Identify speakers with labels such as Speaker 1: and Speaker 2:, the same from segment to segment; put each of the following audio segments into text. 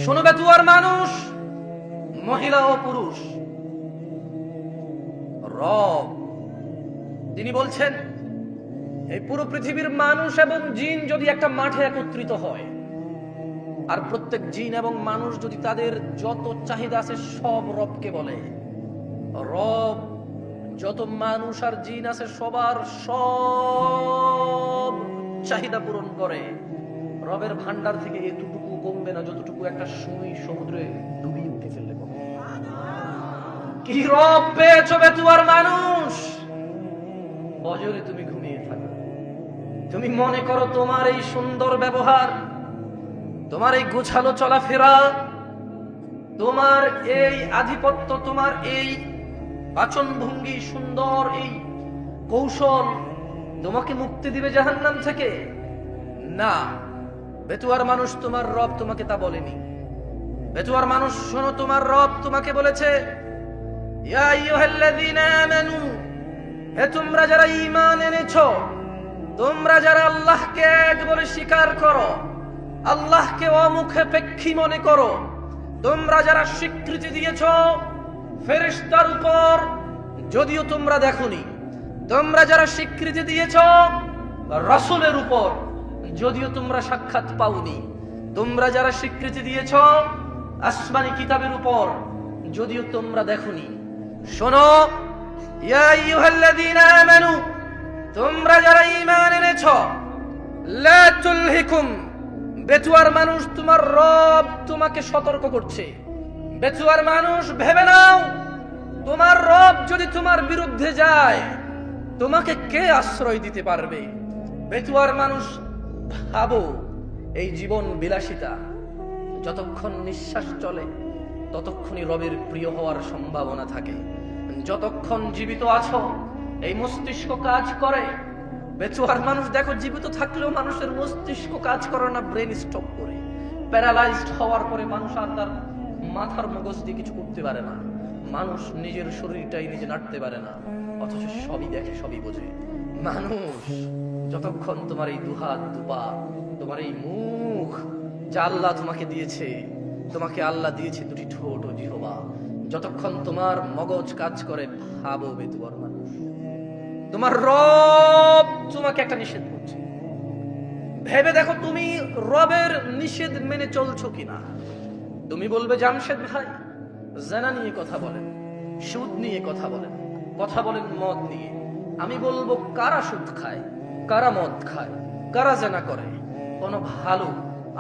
Speaker 1: শোনো বেতুয়ার মানুষ, মহিলা ও পুরুষ, রব তিনি বলছেন এই পুরো পৃথিবীর মানুষ এবং জিন যদি একটা মাঠে একত্রিত হয়, আর প্রত্যেক জিন এবং মানুষ যদি তাদের যত চাহিদা আছে সব রবকে বলে, রব যত মানুষ আর জিন আছে সবার সব চাহিদা পূরণ করে, রবের ভান্ডার থেকে এতটুকু কমবে না যতটুকু একটা সুই সমুদ্রে ডুবিয়ে উঠে ফেললে কমবে। কি রব পেয়েছো বেতুয়ার মানুষ? বজরে তুমি ঘুমিয়ে থাকো, তুমি মনে করো তোমার এই সুন্দর ব্যবহার, তোমার এই গোছালো চলাফেরা, তোমার এই আধিপত্য, তোমার এই বাচন ভঙ্গি, সুন্দর এই কৌশল তোমাকে মুক্তি দিবে জাহান্নাম থেকে। না, বেতুয়ার মানুষ, তোমার রব তোমাকে তা বলেনি। বেতুয়ার মানুষ শোনো, তোমার রব তোমাকে বলেছে ইয়া আইয়ুহাল্লাযীনা আমানু, হে তোমরা যারা ঈমান এনেছো, তোমরা যারা আল্লাহকে এক বলে স্বীকার করো, আল্লাহকে অমুখাপেক্ষী মনে করো, তোমরা যারা স্বীকৃতি দিয়েছো ফেরেশতার উপর যদিও তোমরা দেখোনি, তোমরা যারা স্বীকৃতি দিয়েছো রাসূলের উপর যদিও তোমরা সাক্ষাৎ পাওনি, তোমরা যারা স্বীকৃতি দিয়েছো আসমানি কিতাবের উপর যদিও তোমরা দেখোনি, শোনো ইয়া আইয়ুহাল্লাযীনা আমানু, তোমরা যারা ঈমান এনেছো, লা তুলহিকুম, বেতুয়ার মানুষ তোমার রব তোমাকে সতর্ক করছে। বেতুয়ার মানুষ ভেবে নাও, তোমার রব যদি তোমার বিরুদ্ধে যায় তোমাকে কে আশ্রয় দিতে পারবে? বেতুয়ার মানুষ ভাবো, এই জীবন বিলাসিতা, যতক্ষণ নিঃশ্বাস চলে ততক্ষণই রবের প্রিয় হওয়ার সম্ভাবনা থাকে। যতক্ষণ জীবিত আছো এই মস্তিষ্ক কাজ করে। বেচুয়ার মানুষ দেখো, জীবিত থাকলেও মানুষের মস্তিষ্ক কাজ করে না, ব্রেন স্টপ করে। প্যারালাইজড হওয়ার পরে মানুষ আর তার মাথার মগজ দিয়ে কিছু করতে পারে না, মানুষ নিজের শরীরটাই নিজে নাড়তে পারে না, অথচ সবই দেখে, সবই বোঝে। মানুষ যতক্ষণ তোমার এই দুহাত দুপা, তোমার এই মুখ যা আল্লাহ তোমাকে দিয়েছে, তোমাকে আল্লাহ দিয়েছে দুটি ঠোঁট ও জিহ্বা, যতক্ষণ তোমার মগজ কাজ করে, ভাবো বেতুয়ার মানুষ, তোমার রব তোমাকে একটা নিষেধ করছে। ভেবে দেখো তুমি রবের নিষেধ মেনে চলছো কিনা। তুমি বলবে জামশেদ ভাই জেনা নিয়ে কথা বলেন, সুদ নিয়ে কথা বলেন, কথা বলেন মদ নিয়ে। আমি বলবো কারা সুদ খায়, কারা মদ খায়, কারা জেনা করে? কোন ভালো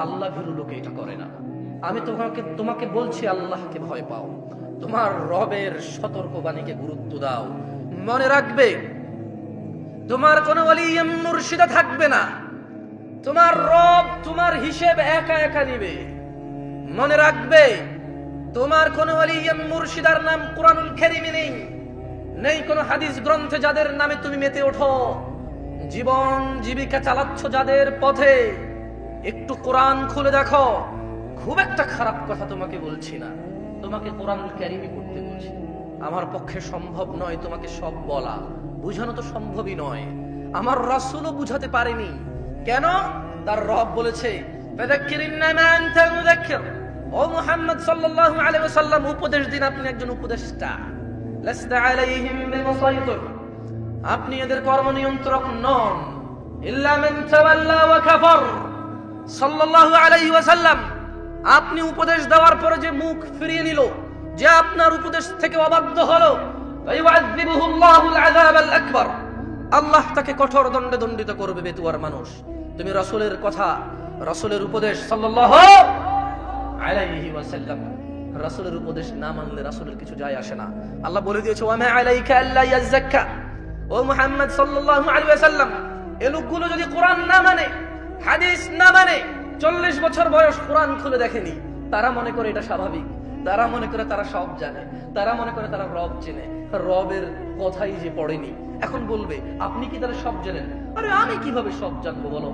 Speaker 1: আল্লাহ ভীরু লোকে এটা করে না। আমি তোমাকে বলছি আল্লাহকে ভয় পাও, তোমার রবের সতর্কবাণীকে গুরুত্ব দাও। মনে রাখবে তোমার কোনো ওলি মুর্শিদা থাকবে না, তোমার রব তোমার হিসেব একা একা নিবে। মনে রাখবে তোমার কোনো ওলি মুর্শিদার নাম কুরআনুল কারীমে নেই, নেই কোনো হাদিস গ্রন্থে যাদের নামে তুমি মেতে ওঠো। জীবন জীবিকা চালাচ্ছ যাদের পথে, একটু কোরআন খুলে দেখো। খুব একটা খারাপ কথা তোমাকে বলছি না, তোমাকে কোরআনুল কারীমই পড়তে বলছি। আমার পক্ষে সম্ভব নয় তোমাকে সব বলা, বুঝানো তো সম্ভবই নয়। আমার রাসূলও বুঝাতে পারেনি। কেন? তার রব বলেছে ফাযাক্কির ইন্নামা আনতা মুযাক্কির, ও মুহাম্মদ সাল্লাল্লাহু আলাইহি ওয়াসাল্লাম উপদেশ দিন, আপনি একজন উপদেষ্টা। লাস্তা আলাইহিম বিমুসাইতির, আপনি এদের কর্ম নিয়ন্ত্রক নন। ইল্লা মান তাওয়াল্লা ওয়া কাফার, সাল্লাল্লাহু আলাইহি ওয়াসাল্লাম আপনি উপদেশ দেওয়ার পরে যে মুখ ফিরিয়ে নিল, যে আপনার উপদেশ থেকে অবাধ্য হলো, ফায়ুআযিবুহু আল্লাহুল আযাবাল আকবার, আল্লাহ তাকে কঠোর দণ্ডে দণ্ডিত করবে। বেতুয়ার মানুষ, তুমি রাসূলের কথা, রাসূলের উপদেশ সাল্লাল্লাহু আলাইহি ওয়াসাল্লাম, রাসূলের উপদেশ না মানলে রাসূলের কিছু যায় আসে না। আল্লাহ বলে দিয়েছে ওয়া মা আলাইকা আল্লা ইয়াযাক্কা, ও মুহাম্মদ সাল্লাল্লাহু আলাইহি ওয়াসাল্লাম এই লোকগুলো যদি কোরআন না মানে, হাদিস না মানে, 40 বছর বয়স কোরআন খুলে দেখেনি, তারা মনে করে এটা স্বাভাবিক, তারা মনে করে তারা সব জানে, তারা মনে করে তারা রব চেনে, রবের কথাই যে পড়েনি। এখন বলবে আপনি কি তাহলে সব জানেন? আরে আমি কিভাবে সব জানবো বলো,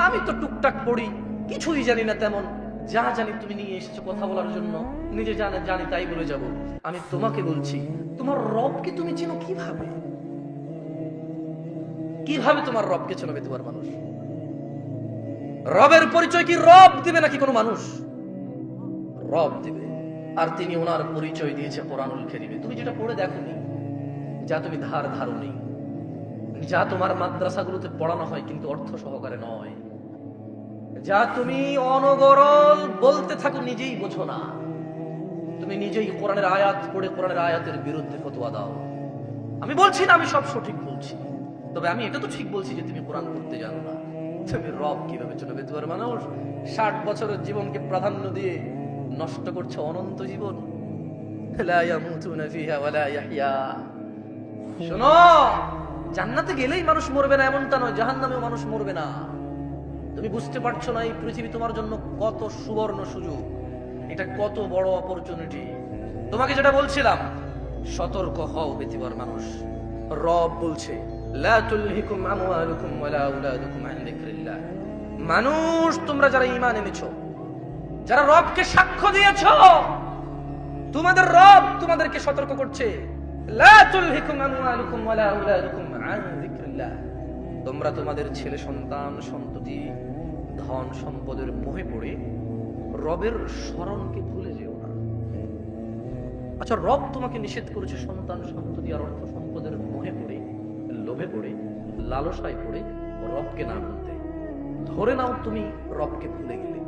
Speaker 1: আমি তো টুকটাক পড়ি, কিছুই জানি না তেমন। যা জানি তুমি নিয়ে এসেছো কথা বলার জন্য, নিজে জানি তাই বলে যাব। আমি তোমাকে বলছি তোমার রবকে তুমি চেনো কিভাবে? কিভাবে তোমার রবকে চেনো বেতুয়ার মানুষ? রবের পরিচয় কি রব দিবে নাকি কোনো মানুষ? রব দিবে, আর তিনি ওনার পরিচয় দিয়েছে কোরআনুল কারীমে। তুমি যেটা পড়ে দেখোনি, যা তুমি ধারণী, যা তোমার মাদ্রাসাগুলোতে পড়ানো হয় কিন্তু অর্থ সহকারে নয়, যা তুমি অনগরল বলতে থাকো নিজেই বোঝো না, তুমি নিজেই কোরআনের আয়াত পড়ে কোরআনের আয়াতের বিরুদ্ধে ফতোয়া দাও। আমি বলছি না আমি সব সঠিক বলছি, তবে আমি এটা তো ঠিক বলছি যে তুমি কোরআন পড়তে জানো না। তুমি রব কিভাবে চলবে? তোমার মানুষ 60 বছরের জীবনকে প্রাধান্য দিয়ে নষ্ট করছে অনন্ত জীবন। লা ইয়ামুতুনা ফিহা ওয়া লা ইয়াহইয়া। শোনো, জান্নাতে গেলেই মানুষ মরবে না এমনটা নয়, জাহান্নামেও মানুষ মরবে না। তুমি বুঝতে পারছো না এই পৃথিবী তোমার জন্য কত সুবর্ণ সুযোগ, এটা কত বড় অপরচুনিটি। তোমাকে যেটা বলছিলাম, সতর্ক হও পৃথিবীর মানুষ। রব বলছে লা তুলহিকুম আমওয়ালুকুম ওয়ালা আওলাদুকুম আন যিকরিল্লাহ। মানুষ, তোমরা যারা ঈমান এনেছো, যারা রবকে সাক্ষ্য দিয়েছো, তোমাদের রব তোমাদেরকে সতর্ক করছে, লা তুলহিকুম আমওয়ালুকুম ওয়ালা আওলাদুকুম আন যিকরিল্লাহ। তোমরা তোমাদের ছেলে সন্তান সন্ততি ধন সম্পদের মোহে পড়ে রবের স্মরণকে ভুলে যেও না। আচ্ছা, রব তোমাকে নিষেধ করেছে সন্তান সন্ততি আর অর্থ সম্পদের মোহে পড়ে, লোভে পড়ে, লালসায় পড়ে রবকে না ভুলতে। ধরে নাও তুমি রবকে ভুলে গেলে,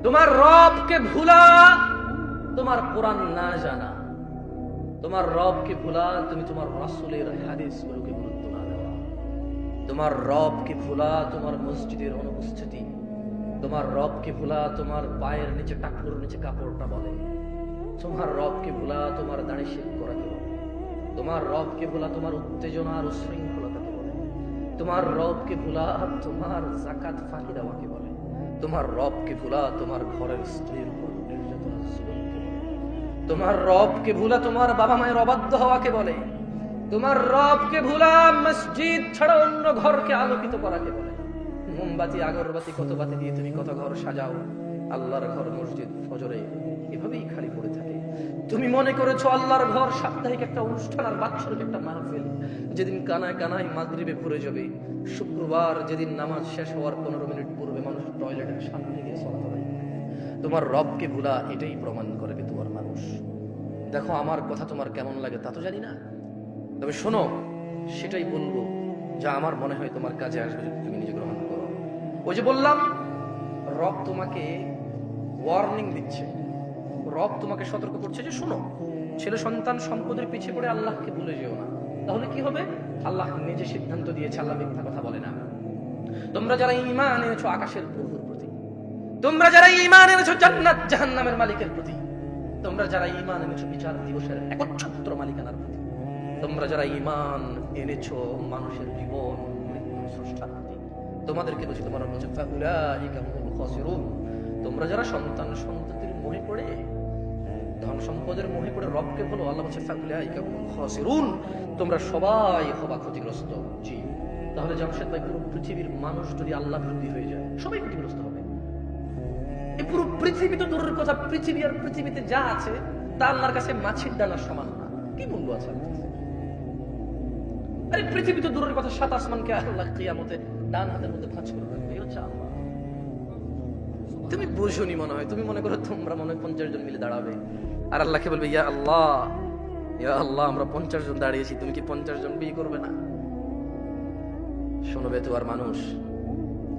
Speaker 1: তোমার রবকে ভুলা তোমার কোরআন না জানা, তোমার রবকে ভুলা তুমি তোমার রাসূলের হাদিসগুলোকে গুরুত্ব না দেওয়া, তোমার রবকে ভুলা তোমার মসজিদের অনুপস্থিতি, তোমার রবকে ভুলা তোমার পায়ের নিচে টাকুর নিচে কাপড়টা বলে, তোমার রবকে ভুলা তোমার দাড়ি শেভ করাকে বলে, তোমার রবকে ভুলা তোমার উত্তেজনা আর উশৃঙ্খলতাকে বলে, তোমার রবকে ভুলা তোমার যাকাত ফাঁকি দেওয়াকে বলে, তোমার রবকে ভুলা তোমার ঘরের স্ত্রীর উপর নির্যাতন জুলুমকে বলে, তোমার রবকে ভুলা তোমার বাবা মায়ের অবাধ্য হওয়াকে বলে, তোমার রবকে ভুলা মসজিদ ছাড়া অন্য ঘরকে আলোকিত করাকে বলে। মোমবাতি আগরবাতি কত বাতি দিয়ে তুমি কত ঘর সাজাও, আল্লাহর ঘর মসজিদ ফজরে এভাবেই খালি পড়ে থাকে। তুমি মনে করেছো আল্লাহর ঘর সাপ্তাহিক একটা অনুষ্ঠান আর বাৎসরিক একটা মাহফিল, যেদিন কানায় কানায় মাগরিবে ভরে যাবে। শুক্রবার যেদিন নামাজ শেষ হওয়ার 15 মিনিট পূর্বে মানুষ টয়লেটের সামনে গিয়ে সালাত আদায় করে। তোমার রবকে ভুলা এটাই প্রমাণ করবে তোমার মানুষ। দেখো, আমার কথা তোমার কেমন লাগে তা তো জানি না, তবে শোনো, সেটাই বলবো যা আমার মনে হয় তোমার কাজে আসবে যদি তুমি নিজে গ্রহণ করো। ওই যে বললাম, রব তোমাকে ওয়ার্নিং দিচ্ছে, রব তোমাকে সতর্ক করছে যে শোনো, ছেলে সন্তান সম্পদের পিছিয়ে পড়ে আল্লাহকে ভুলে যেও না। তাহলে কি হবে? আল্লাহ নিজে সিদ্ধান্ত দিয়েছে, আল্লাহ মিথ্যা কথা বলে না। তোমরা যারা ঈমান এনেছো আকাশের প্রভুর প্রতি, তোমরা যারা ঈমান এনেছো জান্নাত জাহান্নামের মালিকের প্রতি, তোমরা যারা ঈমান এনেছো বিচার দিবসের একচ্ছত্র মালিকানার প্রতি, তোমরা যারা ঈমান এনেছো মানুষের জীবন মৃত্যুর স্রষ্টার প্রতি, তোমাদেরকে বলছি তোমার বলছে ফাউলাইকা হুমুল খাসিরুন। তোমরা যারা সন্তান সন্ততির মোহে পড়ে, ধন সম্পদের মোহে পড়ে রবকে বলো, আল্লাহ বলছে ফাউলাইকা হুমুল খাসিরুন, তোমরা সবাই হবা ক্ষতিগ্রস্ত। জি, তাহলে জামশেদ ভাই, পুরো পৃথিবীর মানুষ যদি আল্লাহ বিরোধী হয়ে যায়, সবাই ক্ষতিগ্রস্ত হবে। এই পুরো পৃথিবী তো দূরের কথা, পৃথিবী আর পৃথিবীতে যা আছে তা আল্লাহর কাছে মাছের দানার সমান না। কি মূল্য আছে আল্লাহর কাছে? আরে পৃথিবী তো দূরের কথা, 7 আসমানকে আল্লাহ কিয়ামতে ডান হাতের মধ্যে ভাঁজ করে রাখবে। এই হচ্ছে আল্লাহ। তুমি বুঝোনি মনে হয়, তুমি মনে করো তোমরা মনে হয় 50 জন মিলে দাঁড়াবে আর আল্লাহকে বলবে ইয়া আল্লাহ, ইয়া আল্লাহ, আমরা 50 জন দাঁড়িয়েছি, তুমি কি 50 জন বিয়ে করবে না? শোনো বেতুয়ার মানুষ,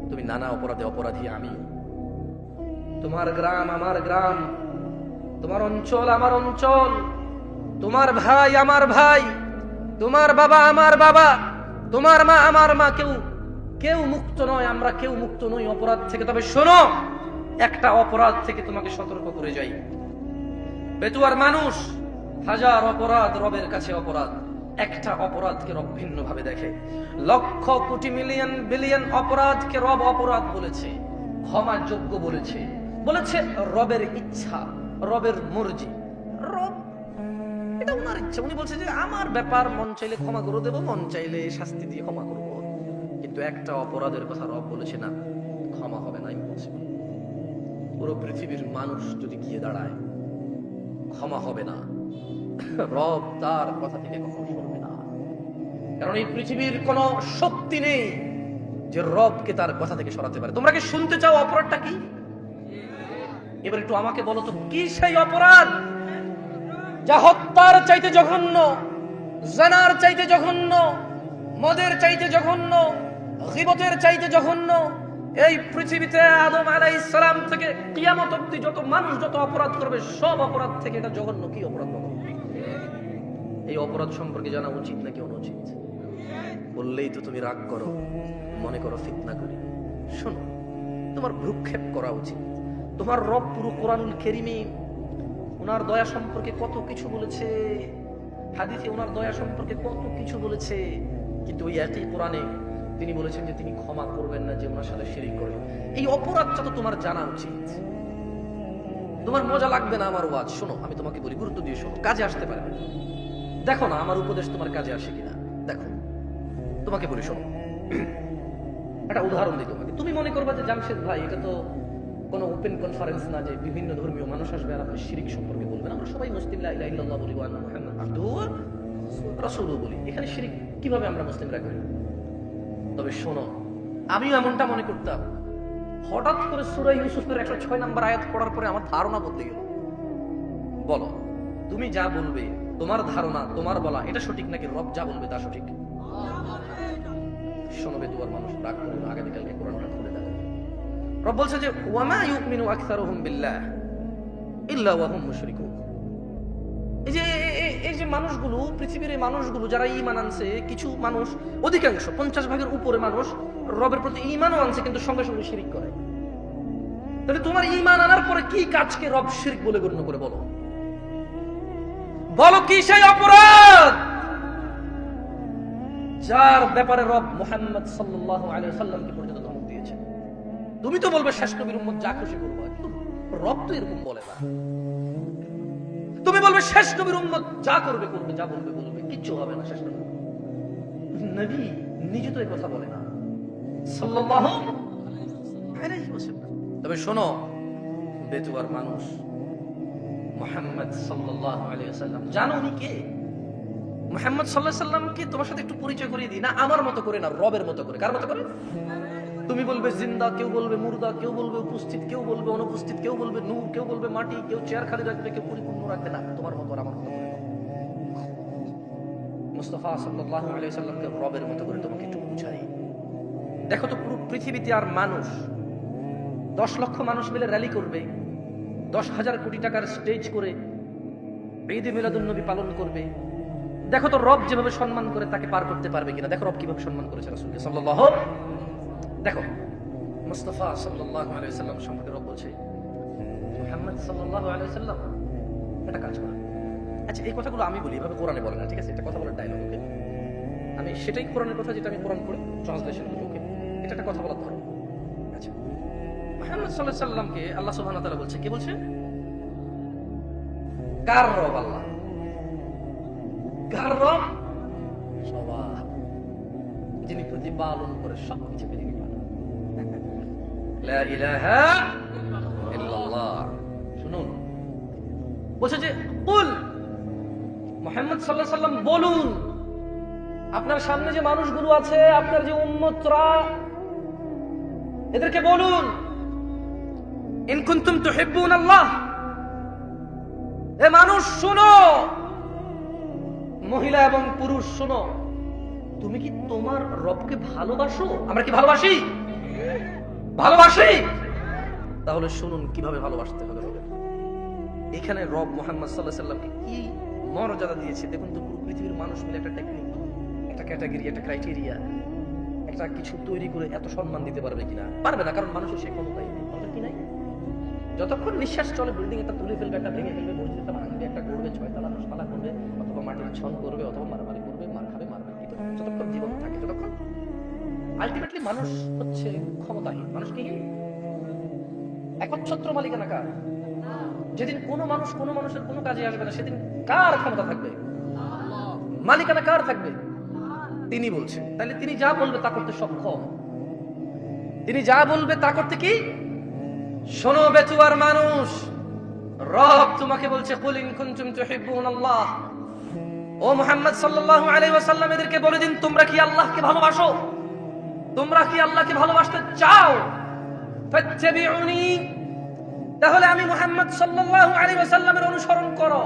Speaker 1: তুমি নানা অপরাধে অপরাধী আমি। তোমার গ্রাম আমার গ্রাম, তোমার অঞ্চল আমার অঞ্চল, তোমার ভাই আমার ভাই, তোমার বাবা আমার বাবা, তোমার মা আমার মা, কেউ মুক্ত নয়, আমরা কেউ মুক্ত নই অপরাধ থেকে। তবে শোনো, একটা অপরাধ থেকে তোমাকে সতর্ক করে যাই। বেতুয়ার মানুষ, হাজার অপরাধ রবের কাছে অপরাধ, একটা অপরাধকে রব ভিন্ন ভাবে দেখে। লক্ষ কোটি মিলিয়ন বিলিয়ন অপরাধকে রব অপরাধ বলেছে, ক্ষমা যোগ্য বলেছে, বলেছে রবের ইচ্ছা, রবের মর্জি। রব এটা ওনার ইচ্ছা, উনি বলছে যে আমার ব্যাপার, মন চাইলে ক্ষমা করে দেবো, মন চাইলে শাস্তি দিয়ে ক্ষমা করবো। কিন্তু একটা অপরাধের কথা রব বলেছে না, ক্ষমা হবে না, ইম্পসিবল। পুরো পৃথিবীর মানুষ যদি গিয়ে দাঁড়ায়, ক্ষমা হবে না, রব তার কথা থেকে কখনো সরবে না। কারণ এই পৃথিবীর কোন শক্তি নেই যে রবকে তার কথা থেকে সরাতে পারে। তোমরা কি শুনতে চাও অপরাধটা কি? এবার একটু আমাকে বলো তো কি সেই অপরাধ যা হত্যার চাইতে জঘন্য, জানার চাইতে জঘন্য, মদের চাইতে জঘন্য, গীবতের চাইতে জঘন্য? এই পৃথিবীতে আদম আলাইহিস সালাম থেকে কিয়ামত অবধি যত মানুষ যত অপরাধ করবে সব অপরাধ থেকে এটা জঘন্য। কি অপরাধ বলো? এই অপরাধ সম্পর্কে জানা উচিত নাকি অনুচিত? বললেই তো তুমি রাগ করো, মনে করো ফিতনা করি। শোনো, তোমার ভ্রুক্ষেপ করা উচিত। তোমার রব পুরো কোরআনুল কারীমে ওনার দয়া সম্পর্কে কত কিছু বলেছে, হাদিসে ওনার দয়া সম্পর্কে কত কিছু বলেছে, কিন্তু ওই একই কোরআনে তিনি বলেছেন যে তিনি ক্ষমা করবেন না যে ওনার সাথে শিরিক করে। এই অপরাধটা তো তোমার জানা উচিত। তোমার মজা লাগবে না আমার ওয়াজ, শোনো আমি তোমাকে বলি, গুরুত্ব দিয়ে শোনো, কাজে আসতে পারবে। দেখো না আমার উপদেশ তোমার কাজে আসে কিনা, দেখো। তোমাকে বলি শোনো, একটা উদাহরণ দিই তোমাকে। তুমি মনে করবা যে জামশেদ ভাই এটা তো কোনো ওপেন কনফারেন্স না যে বিভিন্ন ধর্মীয় মানুষ আসবে আর আপনি শিরিক সম্পর্কে বলবেন। আমরা সবাই মুসলিম, লা ইলাহা ইল্লাল্লাহ বলি, ওয়া আন্না মুহাম্মাদান আবদুহু ওয়া রাসূলুহু বলি। এখানে শিরিক কিভাবে আমরা মুসলিমরা করি? তবে শোনো, আমিও এমনটা মনে করতাম। হঠাৎ করে সূরা ইউসুফের 106 নম্বর আয়াত পড়ার পরে আমার ধারণা বদলে গেল। বলো, তুমি যা বলবে, তোমার ধারণা, তোমার বলা এটা সঠিক নাকি রব যা বলবে তা সঠিক? শোনো বেদুয়ার মানুষ, রাগ করে না, আগামীকালকে কোরআনটা খুলে দেখো। রব বলছে যে ওয়ামা ইউমিনু আকসারুহুম বিল্লাহ ইল্লা ওয়া হুম মুশরিকুন। এই যে মানুষগুলো, পৃথিবীর এই মানুষগুলো যারা ঈমান আনছে, কিছু মানুষ, অধিকাংশ 50 ভাগের উপরে মানুষ রবের প্রতি ঈমানও আনছে কিন্তু সঙ্গে সঙ্গে শিরিক করে। তাহলে তোমার ঈমান আনার পরে কি কাজকে রব শিরক বলে গণ্য করে? বলো বলো কি সেই অপরাধ যার ব্যাপারে রব মুহাম্মদ সাল্লাল্লাহু আলাইহি ওয়াসাল্লামকে পর্যন্ত ধমক দিয়েছে? তুমি তো বলবে শেষ নবীর উম্মত যা খুশি করবে, কিন্তু রব তো এরকম বলে না। তুমি বলবে শেষ নবীর উম্মত যা করবে করবে, যা বলবে বলবে, কিচ্ছু হবে না। শেষ নবী নবী নিজে তো এই কথা বলে না সাল্লাল্লাহু আলাইহি ওয়াসাল্লাম। তবে শোনো বেতুয়ার মানুষ, মুহাম্মদ সাল্লাল্লাহু আলাইহি ওয়াসাল্লাম জানো উনি কে? মুহাম্মদ সাল্লাল্লাহু আলাইহি ওয়াসাল্লামকে তোমার সাথে একটু পরিচয় করিয়ে দিই না, আমার মতো করে না, রবের মতো করে। কার মতো করে? তুমি বলবে জিন্দা, কেউ বলবে মুর্দা, কেউ বলবে উপস্থিত, কেউ বলবে অনুপস্থিত, কেউ বলবে নূর, কেউ বলবে মাটি, কেউ চেয়ার খালি রাখবে, কেউ পরিপূর্ণ রাখবে। না, তোমার মতো আর আমার মতো করে। মুস্তাফা সাল্লাল্লাহু আলাইহি ওয়াসাল্লামকে রবের মতো করে তোমাকে একটু বুঝাই। দেখো তো পুরো পৃথিবীতে আর মানুষ 10 লক্ষ মানুষ মিলে র্যালি করবে, 10,000 কোটি টাকার স্টেজ করে ঈদ এ মিলাদুন নবী পালন করবে। দেখো তো রব যেভাবে সম্মান করে তাকে পার করতে পারবে কিনা? দেখো রব কিভাবে সম্মান করেছে রাসূলকে সাল্লাল্লাহু। দেখো মুস্তাফা সাল্লাল্লাহু আলাইহি ওয়াসাল্লাম সম্পর্কে রব বলছে, মুহাম্মদ সাল্লাল্লাহু আলাইহি ওয়াসাল্লাম একটা কাজ করে। আচ্ছা এই কথাগুলো আমি বলি, এভাবে কোরআনে বলে না, ঠিক আছে? এটা কথা বলার ডায়লগ, ওকে? আমি সেটাই কোরআনের কথা যেটা আমি কোরআন পড়ে ট্রান্সলেশন করি, ওকে? এটা একটা কথা বলার ধরো। আচ্ছা, মুহাম্মদ সাল্লাল্লাহু আলাইহি ওয়াসাল্লামকে আল্লাহ সুবহানাহু ওয়া তাআলা বলছে, কে বলছে? কার রব? আল্লাহ। কার রব? সবার, যিনি প্রতিপালন করে সবকিছুকে যিনি পালন। লা ইলাহা ইল্লাল্লাহ। শুনুন, বলছে যে কুল, মুহাম্মদ সাল্লাল্লাহু আলাইহি ওয়াসাল্লাম বলুন, আপনার সামনে যে মানুষগুলো আছে, আপনার যে উম্মতরা, এদেরকে বলুন, ইন কুনতুম তুহিব্বুন আল্লাহ। এ মানুষ শোনো, মহিলা এবং পুরুষ শোনো, তুমি কি তোমার রবকে ভালোবাসো? আমরা কি ভালোবাসি? ভালোবাসি। তাহলে শুনুন কিভাবে ভালোবাসতে হবে রবের। এখানে রব মুহাম্মদ সাল্লাল্লাহু আলাইহি ওয়াসাল্লামকে কি মর্যাদা দিয়েছে দেখুন তো। পুরো পৃথিবীর মানুষ মিলে একটা টেকনিক, একটা ক্যাটাগরি, একটা ক্রাইটেরিয়া, একটা কিছু তৈরি করে এত সম্মান দিতে পারবে কিনা? পারবে না, কারণ মানুষের সেই ক্ষমতাই নেই। কি নাই? যতক্ষণ নিঃশ্বাস চলে বিল্ডিং একটা তুলে ফেলবে, একটা ভেঙে ফেলবে, মসজিদ একটা ভাঙবে, একটা করবে, 6 তলা 10 তলা করবে, অথবা মাটির ছন করবে, অথবা মারামারি করবে, মার খাবে, মারবে। কিন্তু যতক্ষণ জীবন থাকে, যতক্ষণ আলটিমেটলি মানুষ হচ্ছে ক্ষমতাহীন, মানুষ কি একচ্ছত্র মালিকানা কার? যেদিন কোনো মানুষ কোনো মানুষের কোনো কাজে আসবে না, সেদিন কার ক্ষমতা থাকবে? মালিকানা কার থাকবে? তিনি বলছেন। তাহলে তিনি যা বলবে তা করতে সক্ষম। তিনি যা বলবে তা করতে কি? শোনো বেতুয়ার মানুষ, রব তোমাকে বলছে, কুল ইন কুনতুম তুহিব্বুনাল্লাহ। ও মুহাম্মদ সাল্লাল্লাহু আলাইহি ওয়াসাল্লাম, এদেরকে বলে দিন, তোমরা কি আল্লাহকে ভালোবাসো? তোমরা কি আল্লাহকে ভালোবাসতে চাও? ফাত্তাবিউনি, তাহলে আমি মুহাম্মদ সাল্লাল্লাহু আলাইহি ওয়াসাল্লামের অনুসরণ করো।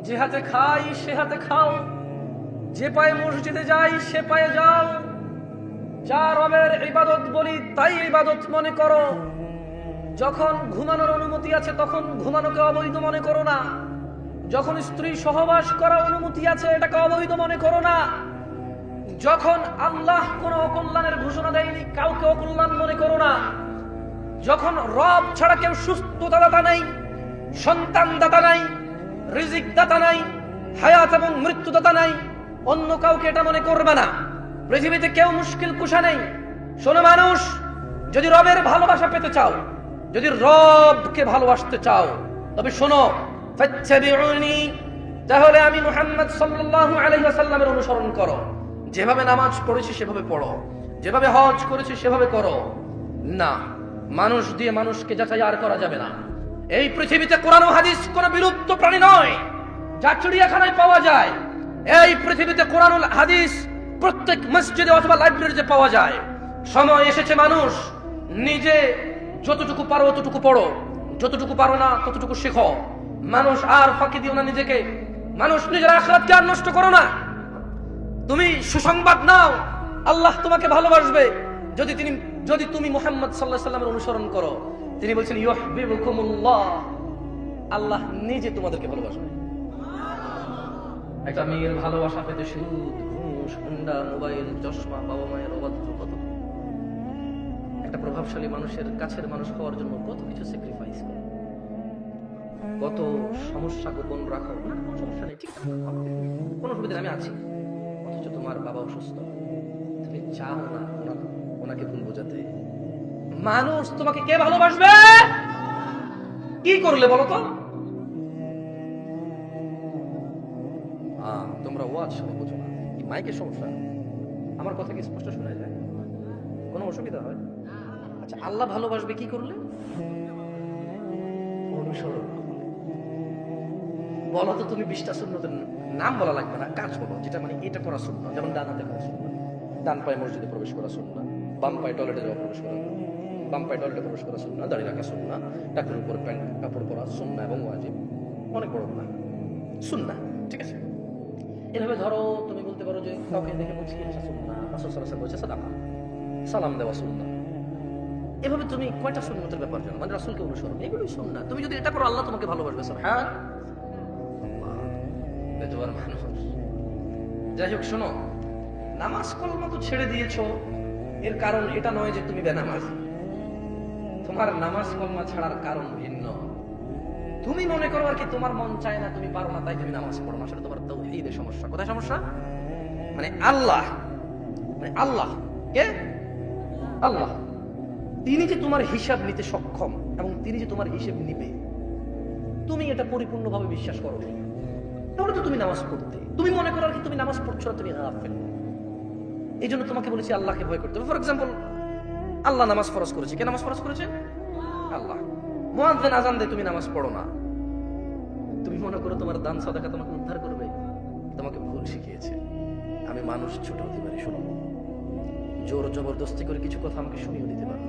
Speaker 1: যে হাতে খাই সে হাতে খাও, যে পায়ে মসজিদে যাই সে পায়ে যাও, যা রবের ইবাদত বলি তাই ইবাদত মনে করো। যখন ঘুমানোর অনুমতি আছে তখন ঘুমানোকে অবৈধ মনে করো না। যখন স্ত্রী সহবাস করার অনুমতি আছে এটাকে অবৈধ মনে করো না। যখন আল্লাহ কোনো অকল্যাণের ঘোষণা দেয়নি কাউকে অকল্যাণ মনে করো না। যখন রব ছাড়া কেউ সুস্থতা দাতা নাই, সন্তান দাতা নাই, রিজিক দাতা নাই, হায়াত এবং মৃত্যু দাতা নাই, অন্য কাউকে এটা মনে করবে না। পৃথিবীতে কেউ মুশকিল কুশা নেই। শোনো মানুষ, যদি রবের ভালোবাসা পেতে চাও, যদি রবকে ভালোবাসতে চাও, তবে শোনো, ফাত্তাবিউনি, তাহলে আমি মুহাম্মদ সাল্লাল্লাহু আলাইহি ওয়াসাল্লামের অনুসরণ করো। যেভাবে নামাজ পড়েছি সেভাবে পড়ো, যেভাবে হজ করেছি সেভাবে করো। না, মানুষ দিয়ে মানুষকে যাচাই আর করা যাবে না। এই পৃথিবীতে কোরআন ও হাদিস কোনো বিলুপ্ত প্রাণী নয় যা চিড়িয়াখানায় পাওয়া যায়। এই পৃথিবীতে কোরআন ও হাদিস প্রত্যেক মসজিদে অথবা লাইব্রেরিতে পাওয়া যায়। সময় এসেছে মানুষ নিজে যতটুকু পারো ততটুকু পড়ো, যতটুকু পারো না ততটুকু শেখো। মানুষ আর ফাঁকি দিও না নিজেকে। মানুষ নিজের আখিরাতকে আর নষ্ট করো না। তুমি সুসংবাদ নাও, আল্লাহ তোমাকে ভালোবাসবে যদি তুমি মুহাম্মদ সাল্লাল্লাহু আলাইহি ওয়াসাল্লামের অনুসরণ করো। তিনি বলছেন ইউহিব্বুকুমুল্লাহ, আল্লাহ নিজে তোমাদেরকে ভালোবাসবে। একটা মেয়ের ভালোবাসা পেতে সুদ, ঘুষ, হুন্ডা, মোবাইল, চশমা, বাবা মায়ের অবাধ্য, কত একটা প্রভাবশালী মানুষের কাছের মানুষ হওয়ার জন্য কত কিছু স্যাক্রিফাইস করে, কত সমস্যা গোপন রাখো। না, কোনো সমস্যা নেই, ঠিক আছে, কোনো সুবিধা আমি আছি। অথচ তোমার বাবা অসুস্থ, তুমি চাও না ওনাকে ভুল বোঝাতে। মানুষ তোমাকে কে ভালোবাসবে? কি করলে বলো তো? তোমরা ওয়াজ শুনে বোঝো না, মাইকের সমস্যা। আমার কথা কি স্পষ্ট শোনা যায়? কোনো অসুবিধা হয়? আচ্ছা, আল্লাহ ভালোবাসবে কি করলে? অনুসরণ করলে। বলো তো তুমি 20টা সুন্নতের নাম বলা লাগবে না, কাজ বলো যেটা মানে এটা করা সুন্নাহ। যেমন ডান হাতে করা সুন্নাহ, ডান পায়ে মসজিদে প্রবেশ করা সুন্নাহ, বাম পায়ে টয়লেটে যাওয়া প্রবেশ করা, বাম পায়ে টয়লেটে প্রবেশ করা সুন্নাহ, দাড়ি রাখা সুন্নাহ, টাকের উপর প্যান্ট কাপড় পরা সুন্নাহ এবং ওয়াজিব। অনেক বড় না সুন্নাহ, ঠিক আছে? এভাবে ধরো তুমি বলতে পারো যে কাউকে দেখে বলছি এটা সুন্নাহ, রাসূল সাল্লাল্লাহু আলাইহি ওয়াসাল্লাম বলেছে সাদাকা, সালাম দেওয়া সুন্নাহ। এভাবে তুমি কয়টা সুন্নতের ব্যাপার জানো, মানে রাসূলকে অনুসরণ, এগুলোই সুন্নাহ। তুমি যদি এটা করো আল্লাহ তোমাকে ভালোবাসবে। সুবহানাল্লাহ। বেদুয়ার মানুষ। যাই হোক, শোনো, নামাজ কলমা তো ছেড়ে দিয়েছো, এর কারণ এটা নয় যে তুমি বেনামাজি। তোমার নামাজ কলমা ছাড়ার কারণ ভিন্ন। তুমি মনে করো আর কি তোমার মন চায় না, তুমি পারো না, তাই তুমি নামাজ পড়ো না। সেটা তোমার তাওহীদের সমস্যা। কোথায় সমস্যা? মানে আল্লাহ কে? আল্লাহ তিনি যে তোমার হিসাব নিতে সক্ষম এবং তিনি যে তোমার হিসেব নিবে, তুমি এটা পরিপূর্ণভাবে বিশ্বাস করো, তাহলে তো তুমি নামাজ পড়তে। তুমি মনে করো আর কি তুমি নামাজ পড়ছো না, তুমি গাফেল। এই জন্য তোমাকে বলেছি আল্লাহকে ভয় করতে হবে। ফর এক্সাম্পল, আল্লাহ নামাজ ফরজ করেছে। কে নামাজ ফরজ করেছে? আল্লাহ। মুয়াজ্জিন আযান দেয়, তুমি নামাজ পড়ো না। তুমি মনে করো তোমার দান সাদাকা তোমাকে উদ্ধার করবে। তোমাকে ভুল শিখিয়েছে। আমি মানুষ, ছোট হতে পারি, শোনো, জোর জবরদস্তি করে কিছু কথা আমাকে শুনিয়ে দিতে পারো,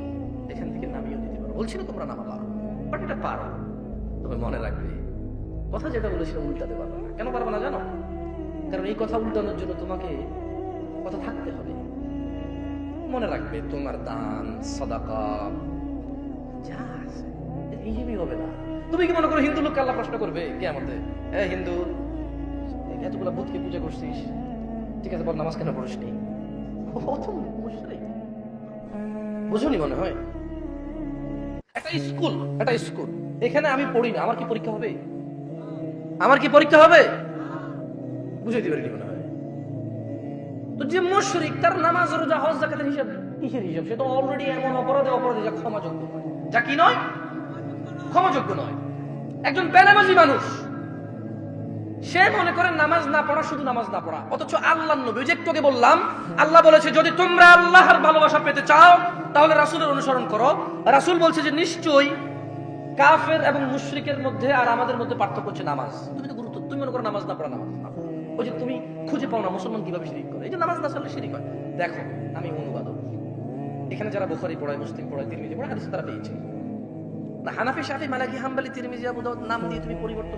Speaker 1: এখান থেকে নামিয়ে দিতে পারো। বলছি না তোমরা নামা পারো, বাট এটা পারো। তবে মনে রাখবে, কথা যেটা বলেছিল উল্টাতে পারবে না। কেন পারবে না জানো? কারণ এই কথা উল্টানোর জন্য তোমাকে কথা থাকতে হবে। মনে রাখবে, তোমার দান সাদাকা যা আছে হিসেবই হবে না। তুমি কি মনে করো হিন্দু লোককে আল্লাহ প্রশ্ন করবে কিয়ামতে, হিন্দু এতগুলা বুতকে পূজা করছিস, ঠিক আছে, বল নামাজ কেন পড়িসনি? বুঝুনি মনে হয়? একটা স্কুল, এখানে আমি পড়ি না, আমার কি পরীক্ষা হবে? আমার কি পরীক্ষা হবে? বুঝাইতে পারিনি মনে হয়। তো যে মুশরিক, তার নামাজ রোজা হজ যাকাতের হিসাব কিসের হিসাব? সে তো অলরেডি এমন অপরাধে যা ক্ষমাযোগ্য নয়, যা কি নয়, ক্ষমাযোগ্য নয়। একজন বেনামাজি মানুষ, সে মনে করে নামাজ না পড়া শুধু নামাজ না পড়া, অথচ আল্লাহর নবী, যে একটু আগে বললাম, আল্লাহ বলেছে যদি তোমরা আল্লাহর ভালোবাসা পেতে চাও তাহলে রাসূলের অনুসরণ করো। রাসূল বলছে যে নিশ্চয়ই কাফের এবং মুশরিকের মধ্যে আর আমাদের মধ্যে পার্থক্য হচ্ছে নামাজ। তুমি মনে করো নামাজ না পড়া নামাজ না। ওই যে তুমি খুঁজে পাও না মুসলমান কিভাবে শিরিক করে, এই যে নামাজ না পড়লে শিরিক হয়। দেখো, আমি অনুবাদক, এখানে যারা বুখারী পড়ায়, মুসলিম পড়ায়, তিরমিজি পড়ায়, হাদিস তারা পেয়েছে। হানাফি, শাফি, মালিকি, হাম্বলি, তিরমিজি, আবু দাউদ নাম দিয়ে তুমি পরিবর্তন